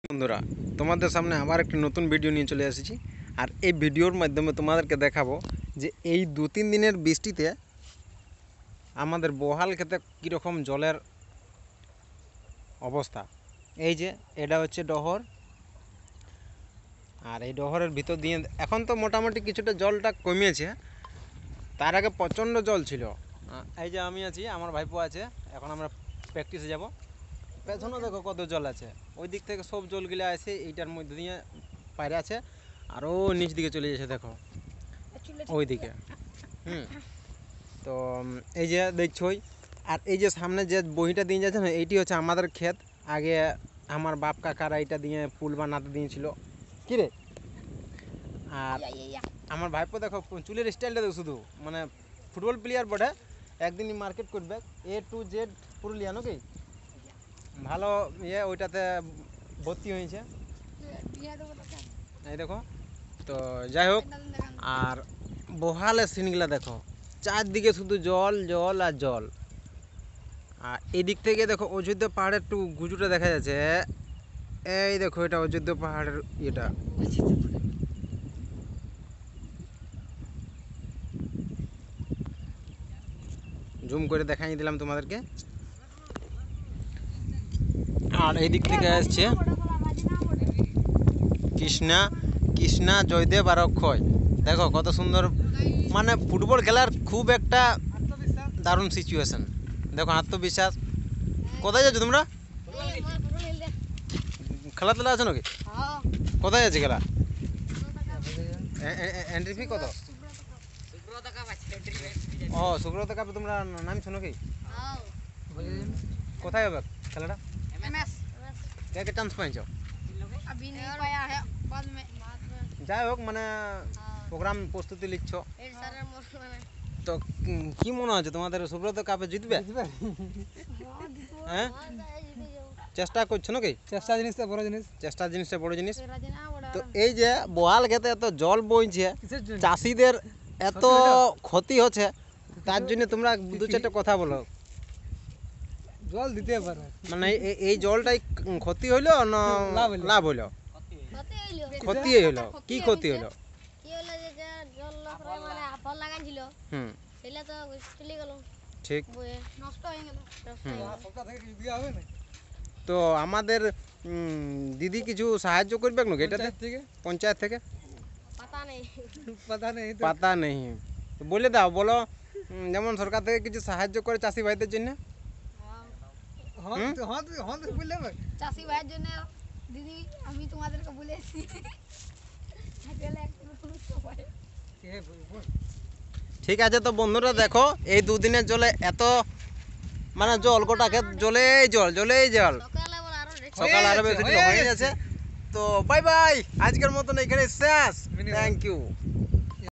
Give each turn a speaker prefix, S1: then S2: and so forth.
S1: বন্ধুরা, তোমাদের সামনে আবার একটি নতুন ভিডিও নিয়ে চলে এসেছি। আর এই ভিডিওর মাধ্যমে তোমাদেরকে দেখাবো যে এই 2-3 দিনের বৃষ্টিতে আমাদের বহাল খেতে কীরকম জলের অবস্থা। এই যে এটা হচ্ছে ডহর, আর এই ডহরের ভিতর দিয়ে এখন তো মোটামুটি কিছুটা জলটা কমিয়েছে, তার আগে প্রচণ্ড জল ছিল। এই যে আমি আছি, আমার ভাইপো আছে, এখন আমরা প্র্যাকটিসে যাব। পেছনে দেখো কত জল আছে, ওই দিক থেকে সব জলগুলো আছে এইটার মধ্যে দিয়ে পায়রে আছে, আর ও নিচ দিকে চলে যাচ্ছে দেখো ওই দিকে। তো এই যে দেখছোই, আর এই যে সামনে যে বহিটা দিয়ে যাচ্ছে না, এইটি হচ্ছে আমাদের ক্ষেত। আগে আমার বাপ কাকারা এইটা দিয়ে পুল বানাতে দিয়েছিল কি রে। আর আমার ভাইপো দেখো চুলের স্টাইলটা দেখো, শুধু মানে ফুটবল প্লেয়ার বটে, একদিনই মার্কেট করবে। A to Z পুরুলিয়া নাকি ভালো ইয়ে, ওইটাতে ভর্তি হয়েছে এই দেখো। তো যাই হোক, আর বহালের সিনগুলা দেখো, চারদিকে শুধু জল জল আর জল। আর এদিক থেকে দেখো অযোধ্যা পাহাড়ের একটু গুজুটা দেখা যাচ্ছে। এই দেখো এটা অযোধ্যা পাহাড়ের ইয়েটা। জুম করে দেখাই দিলাম তোমাদেরকে। আর এই দিক থেকে আসছে কৃষ্ণা কৃষ্ণা জয়দেব আর অক্ষয়। দেখো কত সুন্দর, মানে ফুটবল খেলার খুব একটা দারুণ সিচুয়েশন। দেখো আত্মবিশ্বাস। কোথায় যাচ্ছ তোমরা? খেলা তেলা আছো নাকি? কোথায় যাচ্ছে খেলা? এন্ট্রি ফি কত? ও সুব্রত কাপে তোমরা নামছো নাকি? কোথায় হবে খেলাটা? কে কে চান্স পাইছো? যাই হোক, মানে প্রোগ্রাম প্রস্তুতি লিখছ তো কি মনে হচ্ছে তোমাদের সুব্রত কাপে জিতবে? হ্যাঁ, চেষ্টা করছো নাকি?
S2: চেষ্টা জিনিসটা বড় জিনিস।
S1: চেষ্টা জিনিসটা বড় জিনিস। তো এই যে বহাল খেতে এত জল বইছে, চাষিদের এত ক্ষতি হচ্ছে, তার জন্য তোমরা দু চারটা কথা বলো।
S2: জল দিতে পারে,
S1: মানে এই জলটাই ক্ষতি হইলো না লাভ হইলো? ক্ষতি হইলো। কি ক্ষতি হইলো? ঠিক। তো আমাদের দিদি কিছু সাহায্য করবে নাকি এটাতে? পঞ্চায়েত থেকে পাতা নেই তো বলে দাও, বলো যেমন সরকার থেকে কিছু সাহায্য করে চাষি ভাইদের জন্য।
S3: চাষি ভাইয়ের জন্য দিদি আমি তোমাদেরকে বলেছি
S1: ঠিক আছে। তো বন্ধুরা দেখো, এই দুদিনের জলে এত মানে জল, গোটা ক্ষেত জলেই জল জলেই জল। সকাল আরো বেশি হয়ে গেছে। তো বাই বাই, আজকের মতন এখানে শেষ। Thank you.